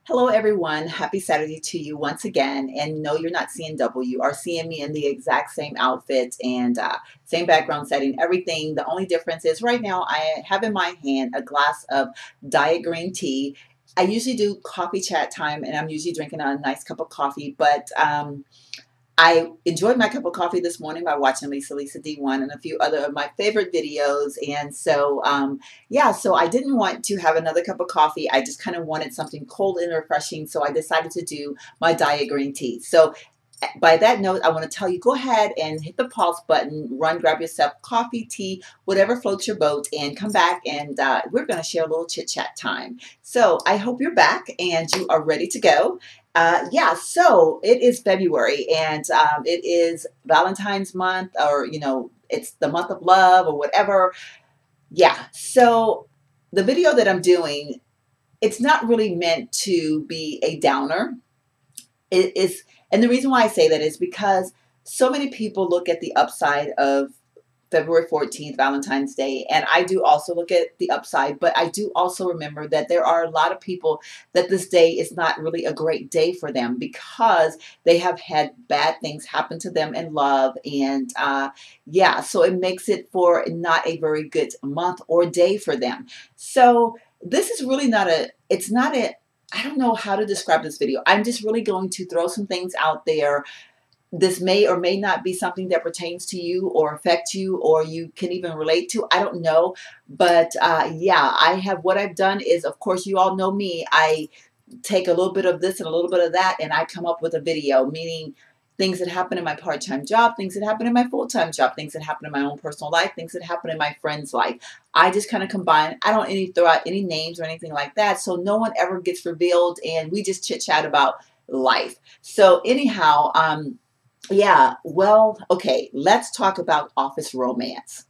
Hello, everyone. Happy Saturday to you once again. And no, you're not seeing double. You are seeing me in the exact same outfit and same background setting, everything. The only difference is right now I have in my hand a glass of diet green tea. I usually do coffee chat time and I'm usually drinking a nice cup of coffee, but I enjoyed my cup of coffee this morning by watching Lisa D1 and a few other of my favorite videos. And so, yeah, so I didn't want to have another cup of coffee. I just kind of wanted something cold and refreshing. So I decided to do my diet green tea. So by that note, I want to tell you, go ahead and hit the pause button, run, grab yourself coffee, tea, whatever floats your boat, and come back and we're going to share a little chit chat time. So I hope you're back and you are ready to go. Yeah, so it is February and it is Valentine's month, or, it's the month of love or whatever. Yeah, so the video that I'm doing, it's not really meant to be a downer. It is, and the reason why I say that is because so many people look at the upside of February 14th, Valentine's Day, and I do also look at the upside, but I do also remember that there are a lot of people that this day is not really a great day for them because they have had bad things happen to them in love, and yeah, so it makes it for not a very good month or day for them. So this is really not a, it's not a, I don't know how to describe this video. I'm just really going to throw some things out there. This may or may not be something that pertains to you or affect you or you can even relate to. I don't know. But yeah, what I've done is, of course, you all know me. I take a little bit of this and a little bit of that and I come up with a video, meaning things that happen in my part-time job, things that happen in my full-time job, things that happen in my own personal life, things that happen in my friend's life. I just kind of combine. I don't throw out any names or anything like that, so no one ever gets revealed and we just chit-chat about life. So anyhow, yeah, well, okay, let's talk about office romance.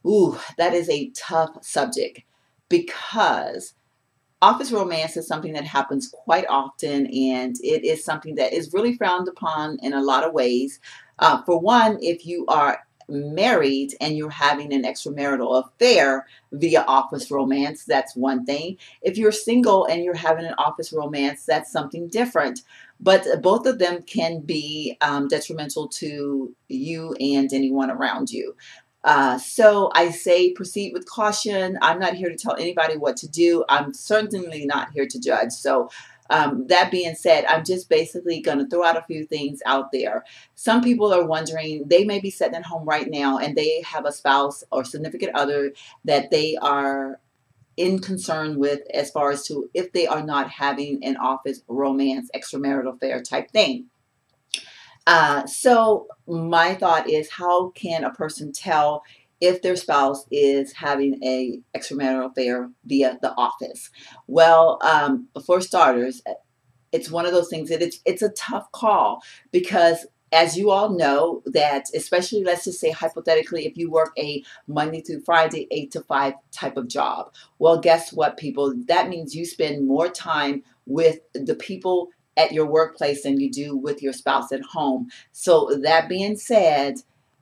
Ooh, that is a tough subject because office romance is something that happens quite often, and it is something that is really frowned upon in a lot of ways. For one, if you are married and you're having an extramarital affair via office romance, that's one thing. If you're single and you're having an office romance, that's something different. But both of them can be detrimental to you and anyone around you. So I say proceed with caution. I'm not here to tell anybody what to do. I'm certainly not here to judge. So that being said, I'm just basically going to throw out a few things out there. Some people are wondering, they may be sitting at home right now and they have a spouse or significant other that they are in concern with as far as to if they are not having an office romance, extramarital affair type thing. So my thought is, how can a person tell if their spouse is having a extramarital affair via the office? Well, for starters, it's one of those things that it's a tough call because as you all know that, especially let's just say hypothetically, if you work a Monday through Friday, 8 to 5 type of job, well, guess what, people? That means you spend more time with the people at your workplace than you do with your spouse at home. So that being said,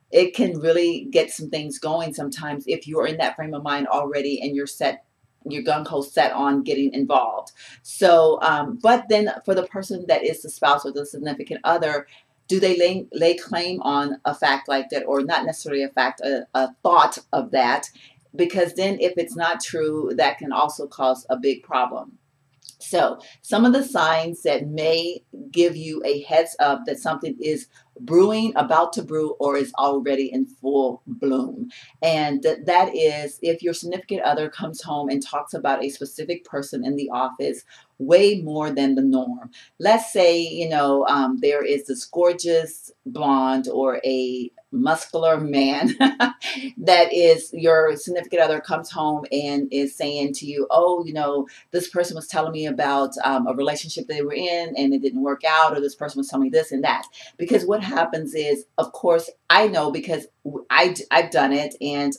it can really get some things going sometimes if you're in that frame of mind already and you're gung-ho set on getting involved. So, but then for the person that is the spouse or the significant other, do they lay claim on a fact like that, or not necessarily a fact, a thought of that? Because then if it's not true, that can also cause a big problem. So some of the signs that may give you a heads up that something is brewing, about to brew, or is already in full bloom. And that is if your significant other comes home and talks about a specific person in the office way more than the norm. Let's say, there is this gorgeous blonde or a muscular man that is your significant other comes home and is saying to you, oh, this person was telling me about a relationship they were in and it didn't work out, or this person was telling me this and that. Because what happens is, of course, I know because I've done it and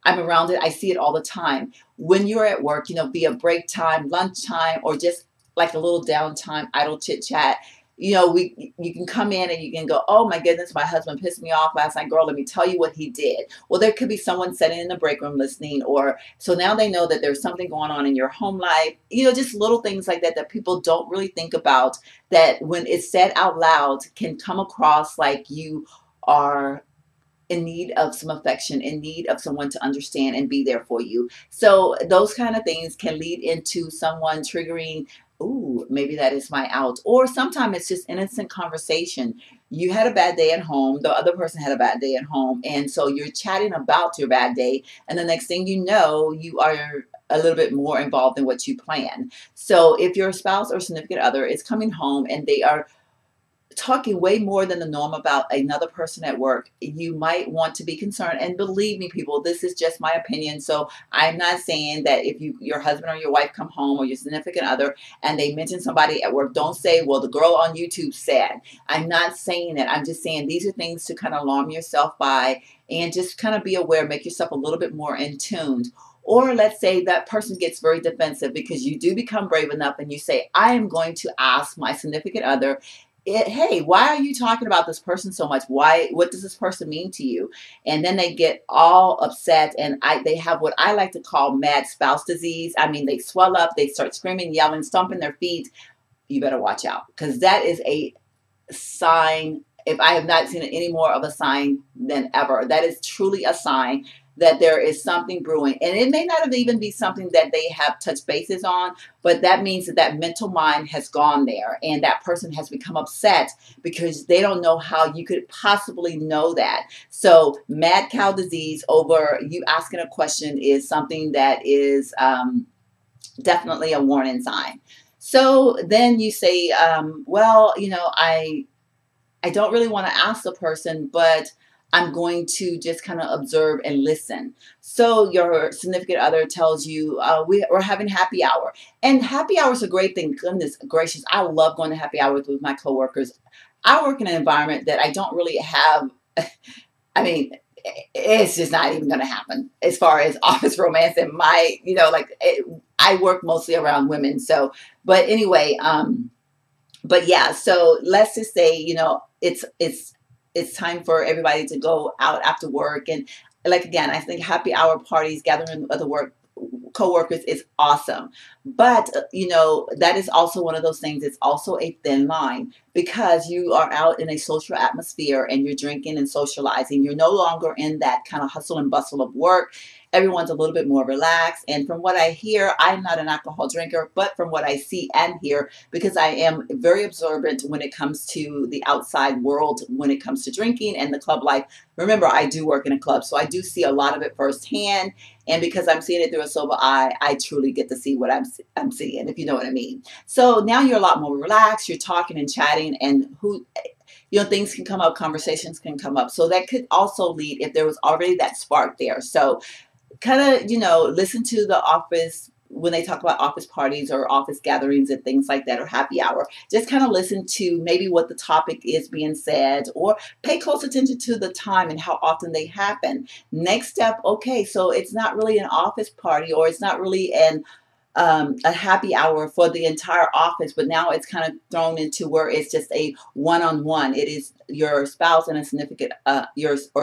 I'm around it. I see it all the time. When you're at work, via break time, lunch time, or just like a little downtime, idle chit chat, you can come in and you can go, oh my goodness, my husband pissed me off last night. Girl, let me tell you what he did. Well, there could be someone sitting in the break room listening, or so now they know that there's something going on in your home life. Just little things like that that people don't really think about, that when it's said out loud can come across like you are in need of some affection, in need of someone to understand and be there for you. So those kind of things can lead into someone triggering, ooh, maybe that is my out. Or sometimes it's just innocent conversation. You had a bad day at home, the other person had a bad day at home, and so you're chatting about your bad day, and the next thing you know, you are a little bit more involved in what you plan. So if your spouse or significant other is coming home and they are talking way more than the norm about another person at work, you might want to be concerned. And believe me, people, this is just my opinion. So I'm not saying that if your husband or your wife come home, or your significant other, and they mention somebody at work, don't say, well, the girl on YouTube said. I'm not saying that. I'm just saying these are things to kind of alarm yourself by, and just kind of be aware, make yourself a little bit more in tune. Or let's say that person gets very defensive because you do become brave enough and you say, I am going to ask my significant other, hey, why are you talking about this person so much? What does this person mean to you? And then they get all upset, and they have what I like to call mad spouse disease. I mean, they swell up, they start screaming, yelling, stomping their feet. You better watch out, because that is a sign. If I have not seen it any more of a sign than ever, that is truly a sign that there is something brewing. And it may not even be something that they have touched bases on, but that means that that mental mind has gone there, and that person has become upset because they don't know how you could possibly know that. So mad cow disease over you asking a question is something that is definitely a warning sign. So then you say, well, I don't really want to ask the person, but I'm going to just kind of observe and listen. So your significant other tells you, we're having happy hour. And happy hour is a great thing. Goodness gracious, I love going to happy hours with my coworkers. I work in an environment that I don't really have, I mean, it's just not even going to happen as far as office romance and I work mostly around women. So, but anyway, but yeah, so let's just say, it's time for everybody to go out after work. And like, again, I think happy hour parties, gathering other co-workers is awesome. But, that is also one of those things. It's also a thin line, because you are out in a social atmosphere and you're drinking and socializing. You're no longer in that kind of hustle and bustle of work. Everyone's a little bit more relaxed. And from what I hear, I'm not an alcohol drinker, but from what I see and hear, because I am very observant when it comes to the outside world, when it comes to drinking and the club life. Remember, I do work in a club, so I do see a lot of it firsthand. And because I'm seeing it through a sober eye, I truly get to see what I'm seeing, if you know what I mean. So now you're a lot more relaxed. You're talking and chatting, and things can come up, conversations can come up. So that could also lead, if there was already that spark there. So kind of, listen to the office when they talk about office parties or office gatherings and things like that, or happy hour. Just kind of listen to maybe what the topic is being said, or pay close attention to the time and how often they happen. Next step, okay, so it's not really an office party, or it's not really a happy hour for the entire office, but now it's kind of thrown into where it's just a one-on-one. It is your spouse and a significant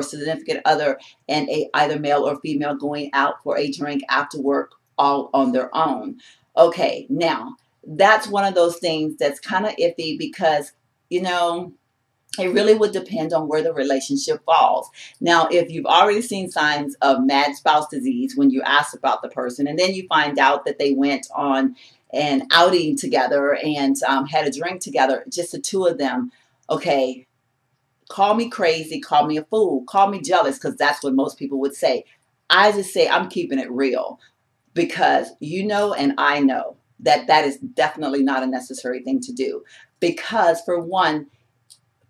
significant other, and either male or female going out for a drink after work, all on their own. Okay, now that's one of those things that's kind of iffy, because it really would depend on where the relationship falls. Now, if you've already seen signs of mad spouse disease when you ask about the person, and then you find out that they went on an outing together and had a drink together, just the two of them, okay, call me crazy, call me a fool, call me jealous, because that's what most people would say. I just say I'm keeping it real, because and I know that that is definitely not a necessary thing to do. Because for one,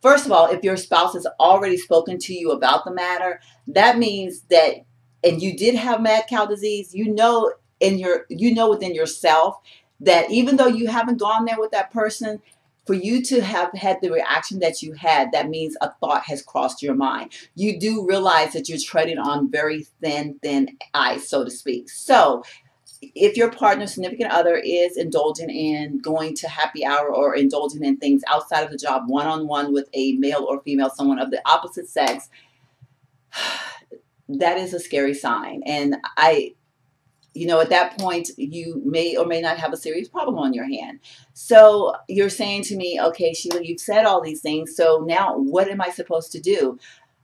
first of all, if your spouse has already spoken to you about the matter, that means that, and you did have mad cow disease, within yourself that even though you haven't gone there with that person, for you to have had the reaction that you had, that means a thought has crossed your mind. You do realize that you're treading on very thin ice, so to speak. So if your partner, significant other, is indulging in going to happy hour or indulging in things outside of the job, one-on-one with a male or female, someone of the opposite sex, that is a scary sign. And at that point, you may or may not have a serious problem on your hand. So you're saying to me, okay, Sheila, you've said all these things. So now what am I supposed to do?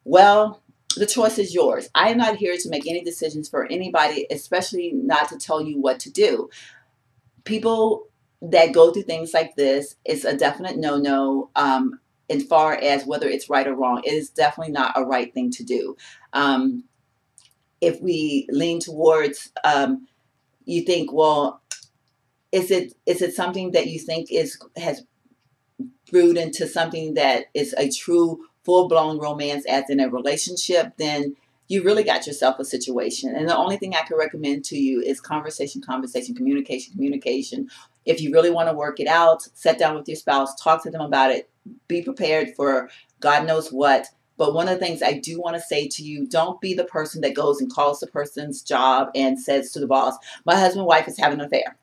Well, the choice is yours. I am not here to make any decisions for anybody, especially not to tell you what to do. People that go through things like this, it's a definite no-no. As far as whether it's right or wrong, it is definitely not a right thing to do. If we lean towards, you think, well, is it something that you think has brewed into something that is a true full-blown romance as in a relationship, then you really got yourself a situation. And the only thing I can recommend to you is conversation, communication, communication. If you really want to work it out, sit down with your spouse, talk to them about it, be prepared for God knows what. But one of the things I do want to say to you, don't be the person that goes and calls the person's job and says to the boss, my husband and wife is having an affair,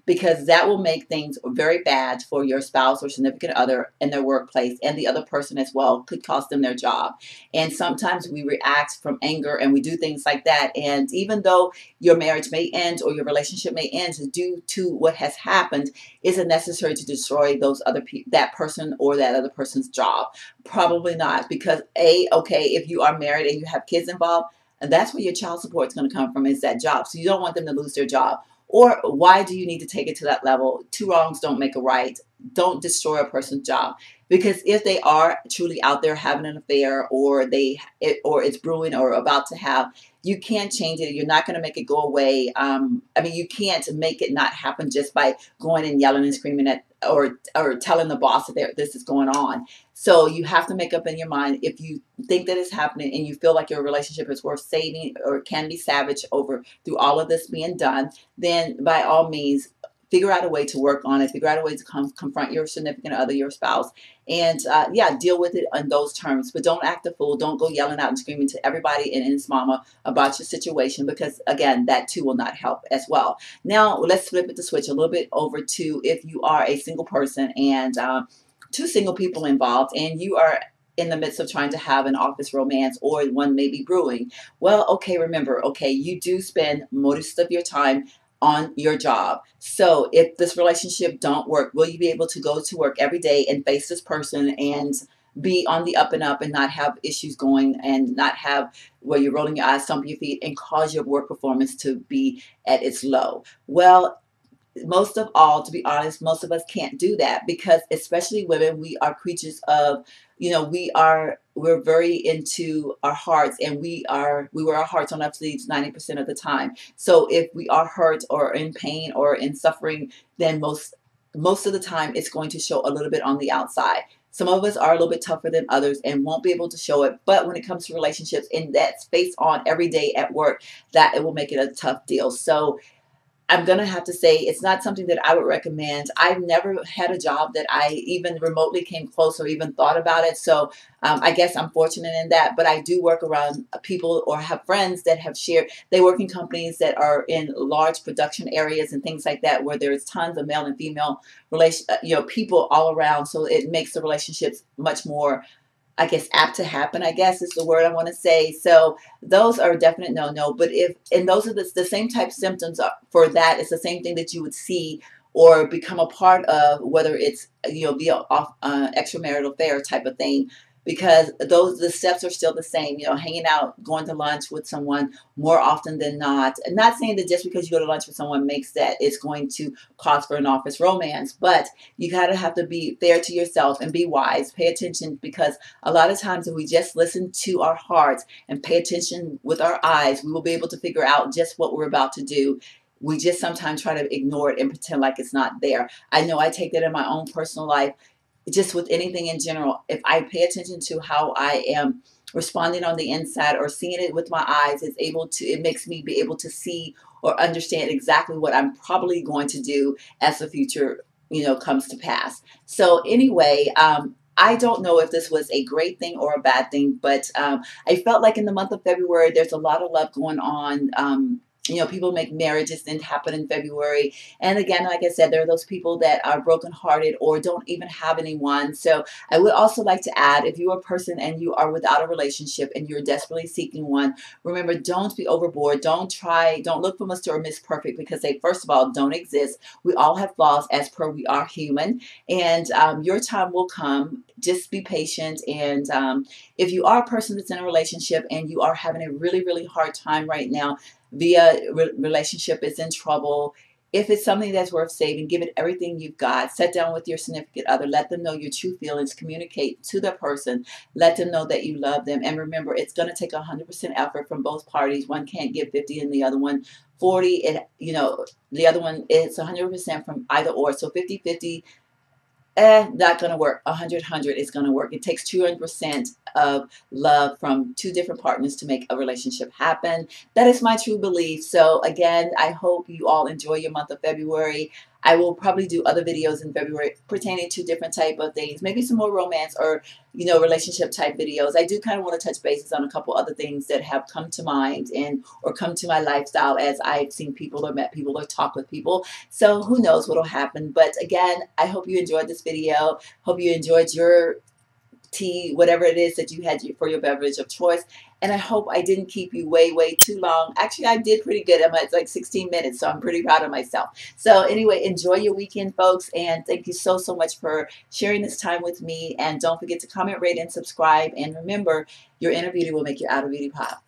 because that will make things very bad for your spouse or significant other in their workplace, and the other person as well. Could cost them their job. And sometimes we react from anger and we do things like that. And even though your marriage may end or your relationship may end due to what has happened, is it necessary to destroy that person or that other person's job? Probably not, because okay, if you are married and you have kids involved, and that's where your child support is going to come from, is that job. So you don't want them to lose their job. Or why do you need to take it to that level? Two wrongs don't make a right. Don't destroy a person's job. Because if they are truly out there having an affair, or it's brewing or about to have, you can't change it. You're not going to make it go away. You can't make it not happen just by going and yelling and screaming at or telling the boss that this is going on. So you have to make up in your mind, if you think that it's happening and you feel like your relationship is worth saving or can be salvaged over through all of this being done, then by all means, figure out a way to work on it. Figure out a way to confront your significant other, your spouse, and deal with it on those terms. But don't act a fool. Don't go yelling out and screaming to everybody and his mama about your situation, because again, that too will not help as well. Now let's flip it the switch a little bit over to if you are a single person and two single people involved, and you are in the midst of trying to have an office romance, or one may be brewing. Well, okay, remember, okay, you do spend most of your time on your job. So if this relationship don't work, will you be able to go to work every day and face this person and be on the up and up and not have issues going, and not have where you're rolling your eyes, stomping your feet, and cause your work performance to be at its low? Well, most of all, to be honest, most of us can't do that, because especially women, we are creatures of, we're very into our hearts, and we wear our hearts on our sleeves 90% of the time. So if we are hurt or in pain or in suffering, then most of the time it's going to show a little bit on the outside. Some of us are a little bit tougher than others and won't be able to show it. But when it comes to relationships, and that's face on every day at work, that it will make it a tough deal. So I'm going to have to say it's not something that I would recommend. I've never had a job that I even remotely came close or even thought about it. So I guess I'm fortunate in that. But I do work around people or have friends that have shared. They work in companies that are in large production areas and things like that, where there's tons of male and female people all around. So it makes the relationships much more, I guess, apt to happen, I guess is the word I want to say. So those are a definite no-no. But those are the same type symptoms for that. It's the same thing that you would see or become a part of, whether it's, via extramarital affair type of thing. Because the steps are still the same, hanging out, going to lunch with someone more often than not. And not saying that just because you go to lunch with someone makes that it's going to cause for an office romance, but you gotta have to be fair to yourself and be wise, pay attention, because a lot of times if we just listen to our hearts and pay attention with our eyes, we will be able to figure out just what we're about to do. We just sometimes try to ignore it and pretend like it's not there. I know I take that in my own personal life. Just with anything in general, if I pay attention to how I am responding on the inside or seeing it with my eyes, it makes me be able to see or understand exactly what I'm probably going to do as the future, comes to pass. So anyway, I don't know if this was a great thing or a bad thing, but I felt like in the month of February, there's a lot of love going on. People make marriages didn't happen in February. And again, like I said, there are those people that are brokenhearted or don't even have anyone. So I would also like to add, if you're a person and you are without a relationship and you're desperately seeking one, remember, don't be overboard. Don't look for Mr. or Miss Perfect, because they, first of all, don't exist. We all have flaws, as per we are human. And your time will come. Just be patient. And if you are a person that's in a relationship and you are having a really, really hard time right now, relationship is in trouble, if it's something that's worth saving, give it everything you've got. Sit down with your significant other. Let them know your true feelings. Communicate to the person. Let them know that you love them. And remember, it's going to take 100% effort from both parties. One can't give 50 and the other one 40. The other one, it's 100% from either or. So 50-50, not going to work. 100-100 is going to work. It takes 200% of love from two different partners to make a relationship happen. That is my true belief. So again, I hope you all enjoy your month of February. I will probably do other videos in February pertaining to different type of things, maybe some more romance or, relationship type videos. I do kind of want to touch bases on a couple other things that have come to mind or come to my lifestyle as I've seen people or met people or talked with people. So who knows what'll happen. But again, I hope you enjoyed this video. Hope you enjoyed your tea, whatever it is that you had for your beverage of choice. And I hope I didn't keep you way, way too long. Actually, I did pretty good. I'm at like 16 minutes, so I'm pretty proud of myself. So anyway, enjoy your weekend, folks. And thank you so, so much for sharing this time with me. And don't forget to comment, rate, and subscribe. And remember, your inner beauty will make your outer beauty pop.